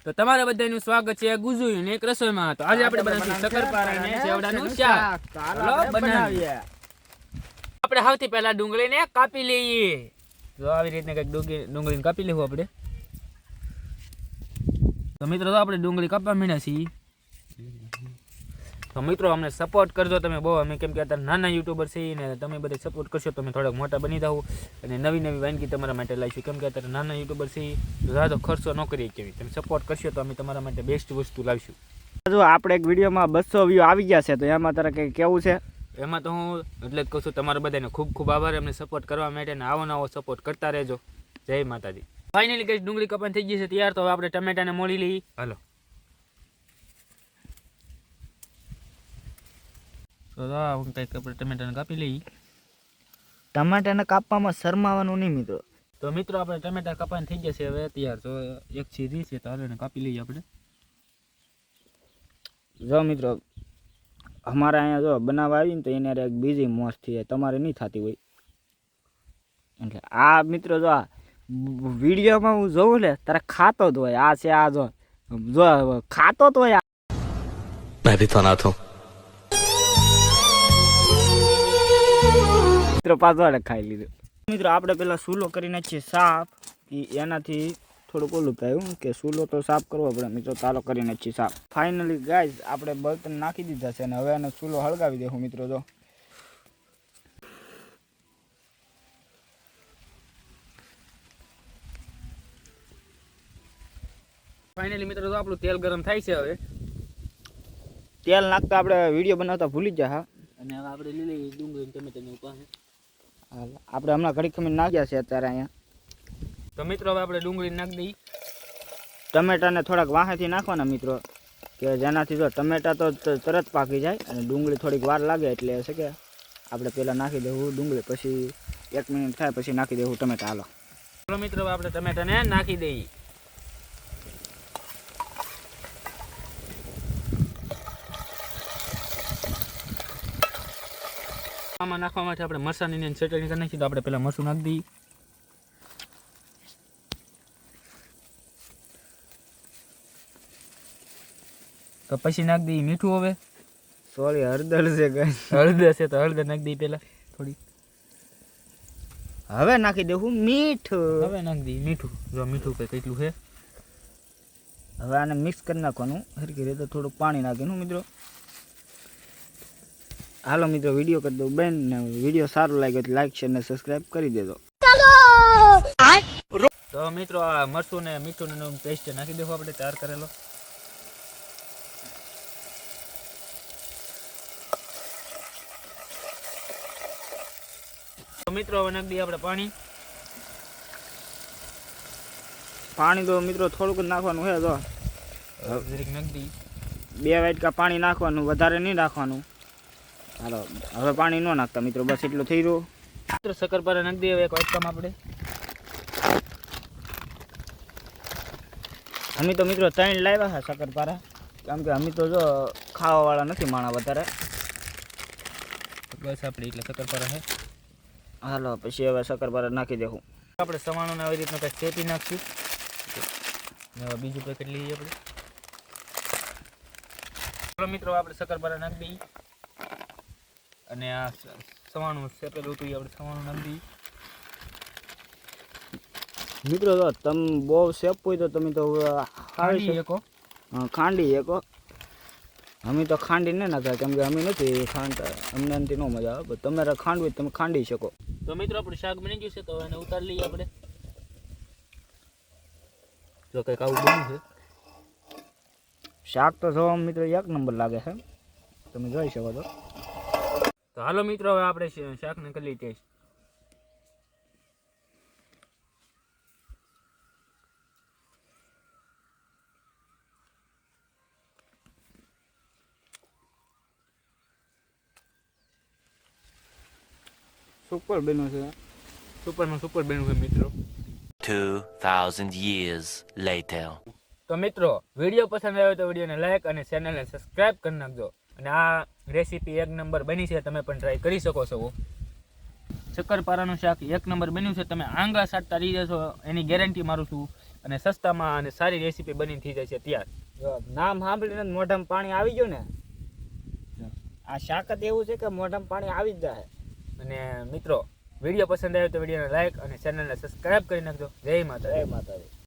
તો તમારા બધાનું સ્વાગત છે ગુજુયું એક રસોઈમાં. તો આજે આપણે બનાવીશું શક્કરપારા અને સેવડાનું શાક. ચાલો બનાવીએ. આપણે સૌથી પહેલા ડુંગળીને કાપી લઈએ. તો આવી રીતને કંઈક ડુંગળીને કાપી લેવું આપણે. તો મિત્રો તો આપણે ડુંગળી કાપવા માંડ્યા છીએ. તો મિત્રો અમને સપોર્ટ કરજો તમે બહુ, અમે કેમ કે અત્યારે નાના યુટ્યુબર છીએ ને તમે બધા સપોર્ટ કરશો તો અમે થોડાક મોટા બની જાવ અને નવી નવી વાનગી તમારા માટે લાવીશું. કેમ કે અત્યારે નાના યુટ્યુબર છીએ તો ઝાઝો ખર્ચો ન કરીએ કેવી, તમે સપોર્ટ કરશો તો અમે તમારા માટે બેસ્ટ વસ્તુ લાવીશું. જો આપણે એક વિડીયોમાં 200 વ્યૂ આવી ગયા છે તો એમાં તારે કંઈ કેવું છે? એમાં તો હું એટલે જ કહું છું તમારા બધાને ખૂબ ખૂબ આભાર અમને સપોર્ટ કરવા માટે ને આવો નવો સપોર્ટ કરતા રહેજો. જય માતાજી. ફાઇનલી કઈ ડુંગળી કપાન થઈ ગઈ છે તૈયાર. તો હવે આપણે ટમેટાને મોળી લઈએ. હાલો તો હું કંઈક આપણે ટમેટાને કાપી લઈએ. ટમાટાને કાપવામાં શરમાવાનું નહીં મિત્રો. તો મિત્રો આપણે ટમેટા કપાન થઈ જશે હવે તૈયાર. તો એક સીધી છે તો હાલો કાપી લઈએ આપણે. જો મિત્રો અમારા અહીંયા જો બનાવવા આવીને તો એને એક બીજી મોજ થઈ તમારે નહીં થતી હોય. એટલે આ મિત્રો જો આ વિડીયોમાં હું જોઉં ને તારે ખાતો જ હોય. આ છે આ જો ખાતો જ હોય. मैं भी तो अनाथ हूँ. મિત્રો પાછળ ખાઈ લીધું. મિત્રો આપણે પેલા સૂલો કરી નાખીએ સાફ. એનાથી થોડુંક ઓલું થાય કે સૂલો તો સાફ કરવો પડે. મિત્રો તાલો કરી નાખીએ સાફ. ફાઇનલી ગાઈઝ આપણે બળતણ નાખી દીધા છે અને હવે એને સૂલો હળગાવી દેવું મિત્રો. જો ફાઇનલી મિત્રો તો આપણું તેલ ગરમ થાય છે. હવે તેલ નાખતા આપણે વિડીયો બનાવતા ભૂલી જ હા. અને હવે આપણે લીલી ડુંગળી ટમેટાની પાસે આપણે હમણાં ઘડી ખમીને નાખ્યા છે અત્યારે અહીંયા. તો મિત્રો હવે આપણે ડુંગળી નાખી દઈએ. ટમેટાને થોડાક વાહેથી નાખવાના મિત્રો, કે જેનાથી જો ટમેટા તો તરત પાકી જાય અને ડુંગળી થોડીક વાર લાગે. એટલે છે કે આપણે પહેલાં નાખી દેવું ડુંગળી, પછી 1 મિનિટ થાય પછી નાખી દેવું ટમેટા. હાલો મિત્રો હવે આપણે ટમેટાને નાખી દઈએ. આમાં નાખવા માટે આપણે મરસાની ચટણી કરી નાખી. તો આપણે પહેલાં મરસું નાખી દઈએ. તો પછી નાખી દઈએ મીઠું. હવે સોરી હળદર છે ગાઈસ. હળદર છે તો હળદર નાખી દઈએ પહેલાં થોડી. હવે નાખી દેવું મીઠું. હવે નાખી દઈએ મીઠું. જો મીઠું કંઈ કેટલું છે. હવે આને મિક્સ કરી નાખવાનું હરખી રીતે. થોડુંક પાણી નાખીનું મિત્રો. હાલો મિત્રો વિડીયો કરી દઉં બેન ને વિડીયો સારો લાગ્યો તો લાઈક શેર ને સબસ્ક્રાઇબ કરી દેજો. તો મિત્રો આ મરચું ને મીઠું ને પેસ્ટ નાખી દેવું આપણે તૈયાર કરેલો. તો મિત્રો હવે નાખી દઈએ આપણે પાણી. પાણી તો મિત્રો થોડુંક જ નાખવાનું છે. જો જરીક નાખી દઈએ. 2 વાટકા પાણી નાખવાનું, વધારે નહીં નાખવાનું. હાલો હવે પાણી ન નાખતા મિત્રો, બસ એટલું થઈ રહ્યું. મિત્રો શક્કરપારા નાખી દઈએ હવે એક વાટકામાં આપણે. અમે તો મિત્રો 3 લાવ્યા છે શક્કરપારા, કેમ કે અમે તો જો ખાવાવાળા નથી માણા વધારે. બસ આપણે એટલે શક્કરપારા છે. હાલો પછી હવે શક્કરપારા નાખી દેવું. આપણે સવાણું આવી રીતના કંઈક ચેપી નાખશું. હવે બીજું પેકેટ લઈએ આપણે. ચાલો મિત્રો આપણે શક્કરપારા નાખી દઈએ અને આ સવાણું શેપેલું હતું એ આપણે સવાણું નાખી દઈએ. મિત્રો જો તમે બહુ શેપ હોય તો તમે તો ખાંડી એકો. ખાંડી એકો. અમે તો ખાંડી નહીં નાખાય કેમ કે અમે નથી ખાંડ, અમને એનાથી ન મજા આવે. તમારે ખાંડ હોય તમે ખાંડી શકો. તો મિત્રો આપણું શાક બની ગયું છે તો એને ઉતારી લઈએ આપણે. જો કંઈક આવું બન્યું છે શાક તો જોવા મિત્રો 1 નંબર લાગે છે, તમે જોઈ શકો છો. તો હાલો મિત્રો હવે આપણે શાકને કરી લઈએ ટેસ્ટ. સુપર બન્યું છે. સુપરમાં સુપર બન્યું છે મિત્રો. 2000 years later. તો મિત્રો વિડીયો પસંદ આવ્યો તો વિડીયોને લાઈક અને ચેનલને સબસ્ક્રાઈબ કરી નાખજો. અને આ રેસીપી 1 નંબર બની છે, તમે પણ ટ્રાય કરી શકો છો. શક્કરપારાનું શાક 1 નંબર બન્યું છે. તમે આંગળા સાટતા રહી જશો એની ગેરંટી મારું છું. અને સસ્તામાં અને સારી રેસીપી બની થઈ જાય છે તૈયાર. જો નામ સાંભળીને જ મોઢામાં પાણી આવી ગયું ને. આ શાક જ એવું છે કે મોઢામાં પાણી આવી જ જાય. અને મિત્રો વિડીયો પસંદ આવ્યો તો વિડીયોને લાઈક અને ચેનલને સબસ્ક્રાઇબ કરી નાખજો. જય માતા. જય માતાજી.